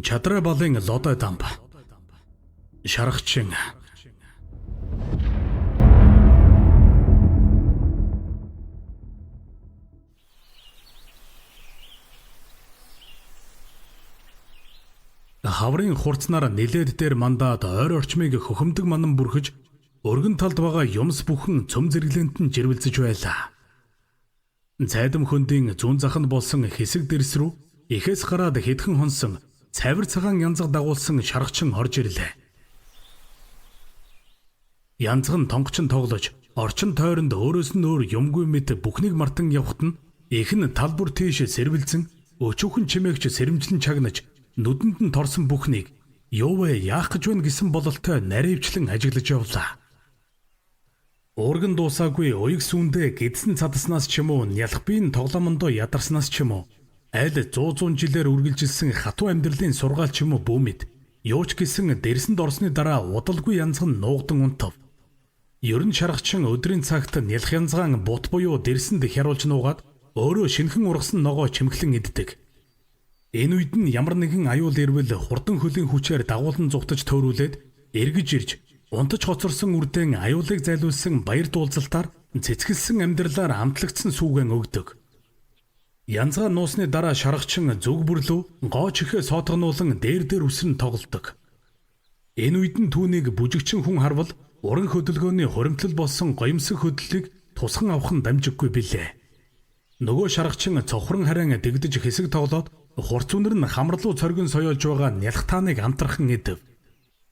Чадраа балын лодой дамб. Шаргачин. Хаврын хурцнаар нилээд дээр мандаад ойр орчмыг хөхөмдөг манан бүрхэж өргөн талд байгаа юмс бүхэн цөм зэрэглэнт нь жирвэлзэж байлаа. Цайдам хөндийн зүүн заханд болсон хэсэг дэрс рүү ихээс гараад хэдхэн хонсон цавир цагаан янзаг дагуулсан шаргачин орж ирлээ. Янзаг нь тонгочин тоглож орчин тойронд өөрөөс нь өөр юмгүй мэт бүхнийг мартан явхад нь их нь тал бүр тийш сэрвэлзэн өчүүхэн чимээгч сэрэмжлэн чагнаж нүдэнд нь торсон бүхнийг юу вэ яах гэж байна гэсэн бололтой наривчлан ажиглаж явлаа. Уурган дуусаагүй уяг сүүндээ гэдсэн цадаснаас ч юм уу нялхбийн тоглоомондоо ядарснаас ч юм уу аль 100 жилээр үргэлжилсэн хатуу амьдралын сургаал ч юм уу бүүмэд юуч гэсэн дэрсэнд орсны дараа удалгүй янзг нь нуугдан унтав. Ер нь шаргачин өдрийн цагт нялх янзгаан бут буюу дэрсэнд хяруулж нуугаад өөрөө шинхэн ургасан ногоо чимхлэн иддэг. Энэ үед нь ямар нэгэн аюул ирвэл хурдан хөлийн хүчээр дагуулan зугтаж төөрүүлээд эргэж ирж унтаж хоцорсон үрдэн аюулыг зайлуулсан баяр дуулзалтаар цэцгэлсэн амьдралаар амтлагдсан сүүгэн өгдөг. Янзгаа нуусны дараа шаргачин зүг бүрлүү гоо чихээ соотгонуулан дээр үсрэн тоглодог. Энэ үед нь түүнийг бүжигчин хүн харвал уран хөдөлгөөний хуримтлал болсон гоёмсог хөдлөлийг тусган авах нь дамжиггүй билээ. Нөгөө шаргачин цовхрон харин дэгдэж хэсэг тоглоод хурц үнэр нь хамрлуу цоргин соёолж байгаа нялх тааныг амтархан идэв.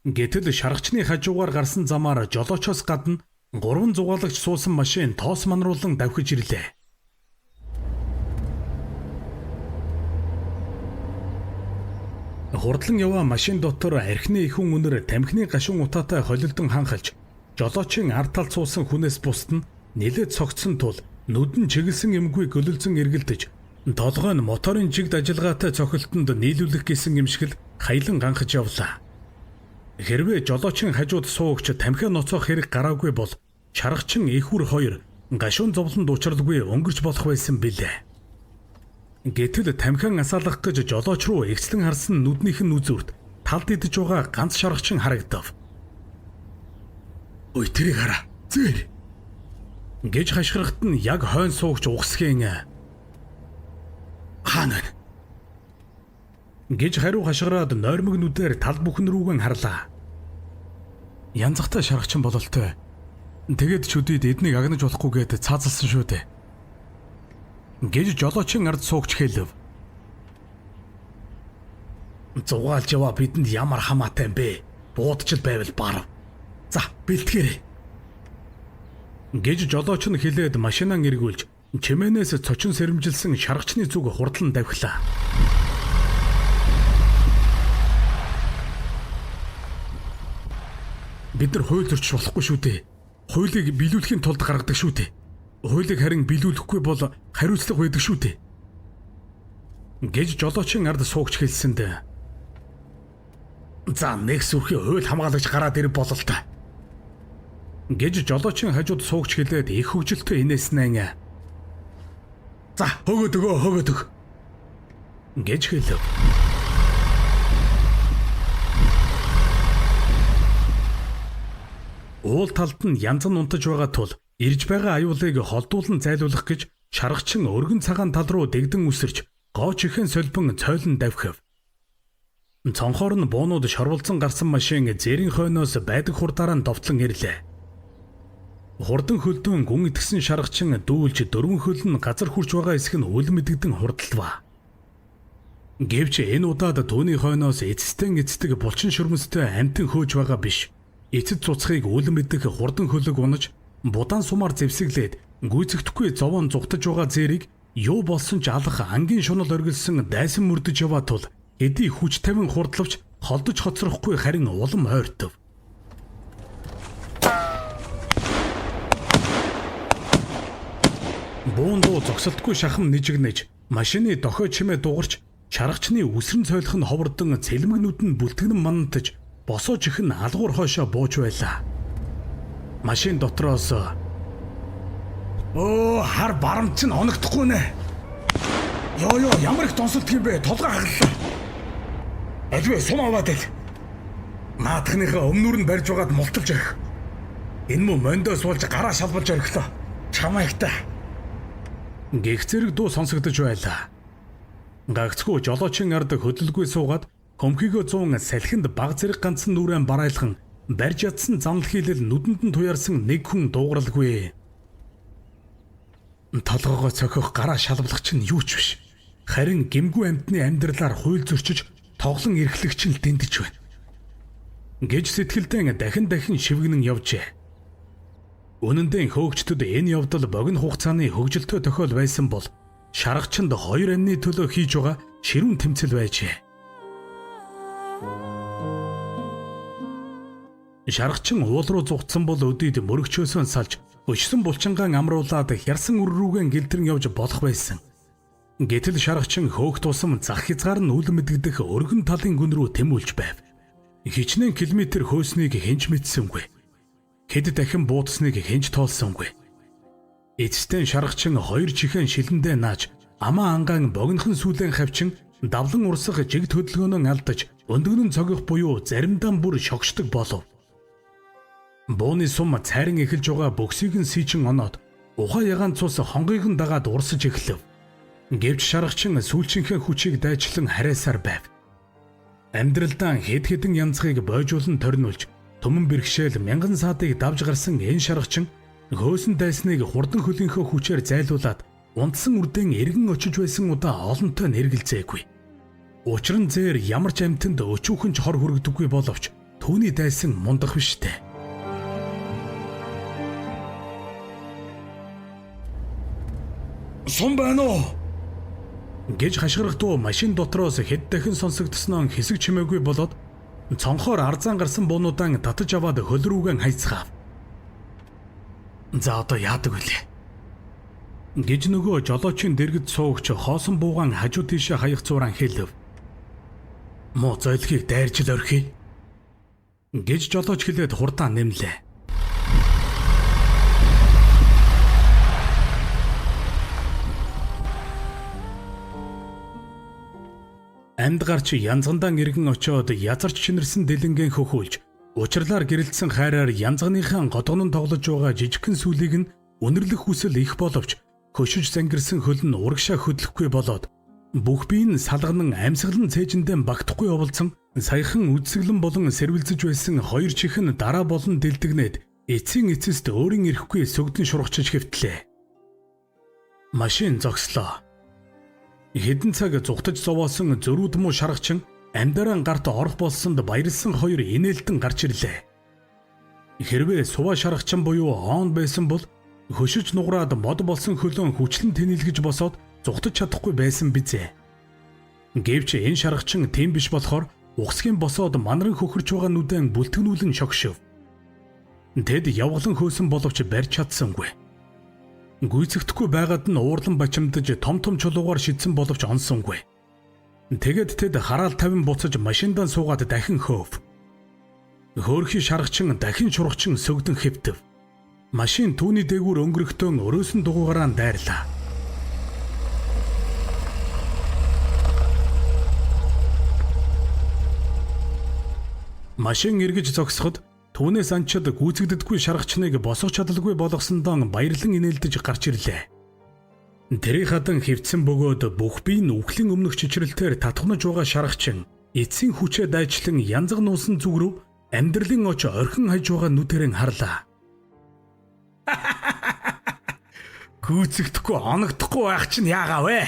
Гэтэл шаргачны хажуугаар гарсан замаар жолоочоос гадна 3 зугаалагч суусан машин тоос манруулан давхиж ирлээ. Хурдлан яваа машин дотор архины ихүн үнэр тамхины гашуун утаатай холилдон ханхалж жолоочийн ард талд суусан хүнээс бусд нь нэлээд цогцсон тул нүдэн чиглэсэн эмгүй гөлөлзөн эргэлдэж толгой нь моторын жигд ажиллагаатай цохилтонд нийлүүлэх гэсэн юм шиг л хаялан ганхаж явлаа. Хэрвээ жолоочийн хажууд суугч тамхиа ноцоох хэрэг гараагүй бол шаргачин ихүр хоёр гашуун зовлонд учралгүй өнгөрч болох байсан билээ. Гэтэл тамхиан асаалгах гэж жолооч руу ихслэн харсан нүднийх нь үзүүрт талд идэж байгаа ганц шаргачин харагдав. "Ой тэрийг хараа. Зэр!" гэж хашгирахт нь яг хойно суугч угсгэн "Хаана?" гэж хариу хашгираад нойрмог нүдээр тал бүхэн рүүгэн харлаа. "Янзахтай шаргачин бололтой. Тэгээд ч үдийд эднийг агнаж болохгүй гээд цаазалсан шүү дээ." гэж жолоочийн ард суугч хэлв. "Зугаалж яваа бидэнд ямар хамаатай юм бэ? Буудчил байвал барав. За бэлтгэрэй." гэж жолооч нь хэлээд машинаа эргүүлж чимээнээс цочин сэрэмжилсэн шаргачны зүг хурдлан давхилаа. "Бид нар хууль зөрчиж болохгүй шүү дээ. Хуулийг биелүүлэхийн тулд гаргадаг шүү дээ. Хуулийг харин биелүүлэхгүй бол хариуцлага байдаг шүү дээ." гэж жолоочийн ард суугч хэлсэнд "За нэг сүрхий хууль хамгаалагч гараад ирэх болол та." гэж жолоочийн хажууд суугч хэлээд их хөвгөлтөй инээснээ "За хөгөөд өг" гэж хэлв. Уул талд нь янз нь унтаж байгаа тул ирж байгаа аюулыг холдуулан зайлуулах гэж шаргачин өргөн цагаан тал руу дэгдэн үсэрч гоо чихэн солбон цойлон давхив. Цонхоор нь буунууд шорволцсон гарсан машин зэрийн хойноос байдаг хурдаараа довтлон ирлээ. Хурдан хөлдөн гүн итгэсэн шаргачин дүүлж дөрвөн хөл нь газар хүрч байгаа хэсэг нь үл мэдэгдэн хурдлаваа. Гэвч энэ удаад түүний хойноос эцэстэн булчин шөрмөстэй амтэн хөөж байгаа биш. Эцэд цуцхыг үл мэдэх хурдан хөлөг унаж будаан сумаар зэвсэглээд гүйцэгдэхгүй зовоон зугтаж байгаа зээрийг юу болсон ч алах ангийн шунал оргилсан дайсан мөрдөж яваа тул эдий хүч тавин хурдлавч холдож хоцрохгүй харин улам ойртов. Буундуу зогсолтгүй шахам нижигнэж машины дохой чимээ дугарч шаргачны үсрэн цойлох нь ховордон цэлмэгнүүд нь бүлтгэн манантаж босоо чихэн алгуур хойшоо бууж байлаа. Машин дотроос хар барамт нь оногдохгүй нэ. Ямар их донсолт юм бэ? Толгой хаглаа. Альвэ сум аваад ил. Наадхныхаа өмнөр нь барьж байгаад мулталж ирэх. Энэ мө мондоос болж гараа шалбалж ориглоо. Чамайгтай. Гэх зэрэг дуу сонсогдож байлаа. Гагцгүй жолоочийн ард хөдөлгөй суугаад хөмхийгөө 100 салхинд баг зэрэг ганцхан нүрэн барайлхан барьж ядсан занал хийлэл нүдэнд нь туяарсан нэг хүн дуугаралгүй. Толгоогоо цохих гараа шалблах чинь юу ч биш. Харин гимгүү амьтны амьдралаар хууль зөрчиж тоглон эрхлэгч нь дэндэж байна. Гэж сэтгэлдээ дахин шивгэнэн явжээ. Үнэндээ хөөгчдөд энэ явдал богино хугацааны хөгжилтэй тохиол байсан бол шаргачнд 2 амны төлөө хийж байгаа ширүүн тэмцэл байжээ. Шаргачин уул руу зугтсан бол өдийд мөрөгчөөсөө салж өчсөн булчингаан амруулаад хярсан үр рүүгэн гэлтрэн явж болох байсан. Гэтэл шаргачин хөөх тусам зах хязгаар нь үл мэдгдэх өргөн талын гүн рүү тэмүүлж байв. Хичнээн километр хөөснийг хинж мэдсэнгүй. Хэд дахин буудсныг хинж тоолсонгүй. Эцэстэн шаргачин 2 чихэн шилэндээ нааж амаа ангаан богинохон сүлэн хавчин давлан урсах жиг хөдөлгөөнөө алдаж өндгөнөн цогих буюу заримдаа бүр шогшдог болов. Бууны сум цайран эхэлж байгаа бөксийг нь сийчин оноод ухаан ягаан цус хонгыг нь дагаад урсаж эхлэв. Гэвч шаргачин сүүлчийнхээ хүчийг дайчлан харайсаар байв. Амьдралдаа хэд хэдэн янзхыг бойжуулан торниулж төмөн бэрхшээл мянган саадыг давж гарсан энэ шаргачин хөөсөн дайсныг хурдан хөлийнхөө хүчээр зайлуулад унтсан үрдэн эргэн очиж байсан удаа олонтой нэргэлзээгүй. Учир нь зээр ямар ч амьтанд өчүүхэн ч хор хүрэгдэггүй боловч түүний дайсан мундах биштэй. Сум байна уу? Гэж хашгирах дуу машин дотроос хэд дахин сонсогдсноо хэсэг чимээгүй болоод цонхоор арзан гарсан буунуудаа татаж аваад хөл рүүгэн хайцгаав. За одоо яадаг вүлээ? Гэж нөгөө жолоочийн дэргэд суугч хоосон буугаан хажуу тийшээ хаях зуран хэлв. Мо зойлхийг дайрж л орхий. Гэж жолооч хэлээд хурдаа нэмлээ. Амьд гарч янзгандаа иргэн очоод язарч чинэрсэн дэлэнгийн хөхүүлж учирлаар гэрэлтсэн хайраар янзганыхаа годгонон тоглож байгаа жижигхэн сүлийг нь үнэрлэх хүсэл их боловч хөшиж зангирсан хөл нь урагшаа хөдлөхгүй болоод бүх бие нь салганан амьсгалан цээжиндээ багтахгүй оволцсон саяхан үдсгэлэн болон сэрвэлзэж байсан 2 чихэн дараа болон дэлдэгнээд эцсийн эцэст өөрийн ирэхгүй сүгдэн шургачиж хэвтлээ. Машин зогслоо. Хэдэн цаг зүгтаж зовоосон зөрүүд муу шаргачин амьдараа гарт орох болсонд баярлсан 2 инээлтэн гарч ирлээ. Хэрвээ суваа шаргачин буюу оон байсан бол хөшиж нугараад мод болсон хөлөө хүчлэн тэнэлгэж босоод зүгтаж чадахгүй байсан бизээ. Гэвч энэ шаргачин тийм биш болохоор ухсгийн босоод манран хөхөрч байгаа нүдэн бүлтгэнүүлэн шогшив. Тэд явгалан хөөсөн боловч барьж чадсангүй. Гүйцэгдэхгүй байгаад нь уурлан бачимдаж том чулуугаар шидсэн боловч онсонгүй. Тэгэд тэд хараал тавин буцаж машиндаа суугаад дахин хөөв. Хөөрхий шаргачин дахин шургачин сөгдөн хэвтэв. Машин түүний дээгүүр өнгөрөхдөө өрөөсөн дугуйгараа дайрлаа. Машин эргэж зогсоход түүнээс анчид гүйцэгддэггүй шаргачныг босгох чадалгүй болгосондоо баярлан инээлдэж гарч ирлээ. Тэрий хадан хөвцөн бөгөөд бүх бие нь үхлийн өмнөх чичрэлтээр татхнаж байгаа шаргачин эцсийн хүчээ дайчлан янзг нуусан зүг рүү амьдралын оч орхин хаяж байгаа нүдэрэн харлаа. Гүйцэгдэхгүй оногдохгүй байх чинь яагаа вэ?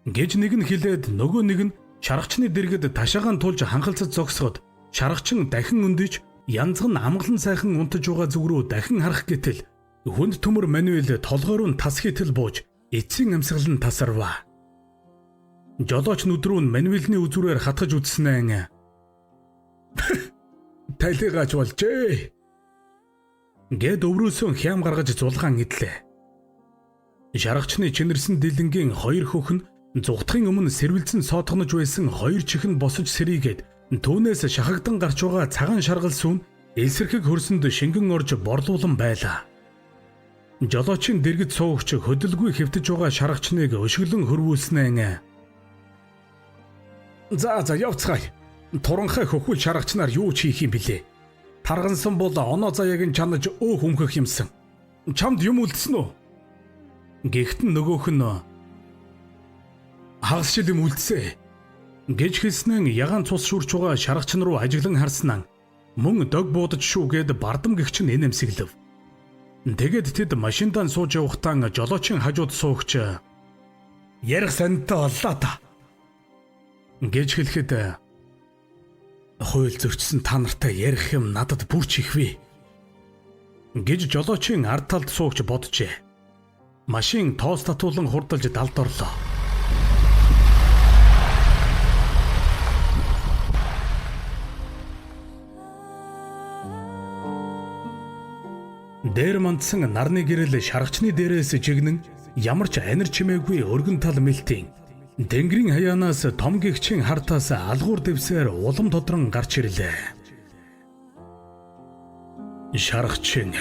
Гэж нэг нь хэлээд нөгөө нэг нь шаргачны дэргэд ташаагаан тулж хангалцаж зогсоход шаргачин дахин өндөж янзг нь амгалан сайхан унтаж байгаа зүг рүү дахин харах гэтэл хүнд төмөр Мануэл толгой руу тас хийтэл бууж эцсийн амьсгал нь тасарваа. Жолооч нүд рүү Мануэлний үзүүрээр хатгаж үзснээр тайлгаач болжээ. Гэд өврөөсөө хям гаргаж зулгаан идлээ. Шаргачны чинэрсэн дэлэнгийн 2 хөх нь зүгтхын өмнө сэрвэлзэн соотгонож байсан 2 чихэн босож сэрийгээд түүнээс шахагдан гарч байгаа цагаан шаргал сүүн элсэрхэг хөрсөнд шингэн орж борлуулан байлаа. Жолоочийн дэргэд суугч хөдөлгүй хэвтэж байгаа шаргачныг өшгөлөн хөрвүүлснээр За явцгаая. Туранхай хөхүүл шаргачнаар юу ч хийх юм бэлээ. Таргансан бол оноо заяаг нь чанаж өөх өмхөх юмсан. Чамд юм үлдсэн үү? Гэхдээ нөгөөх нь хагас шил юм үлдсэ гэж хэлснэн ягаан цус шүрч байгаа шаргачин руу ажиглан харснаа мөн дог буудаж шүүгээд бардам гэгч нь нэмсэглэв. Тэгээд тэд машиндаа сууж явахдаа жолоочийн хажууд суугч ярих сантай боллоо та гэж хэлэхэд хууль зөрчсөн та нартай ярих юм надад бүр ч ихвээ гэж жолоочийн ард талд суугч боджээ. Машин тоос татуулан хурдалж далд орлоо. Дээр мандсан нарны гэрэл шаргачны дээрээс жигнэн ямар ч анир чимээгүй өргөн тал мэлтийн тэнгэрийн хаяанаас том гэгчийн хартаас алгуур дэвсээр улам тодрон гарч ирлээ. Шаргачин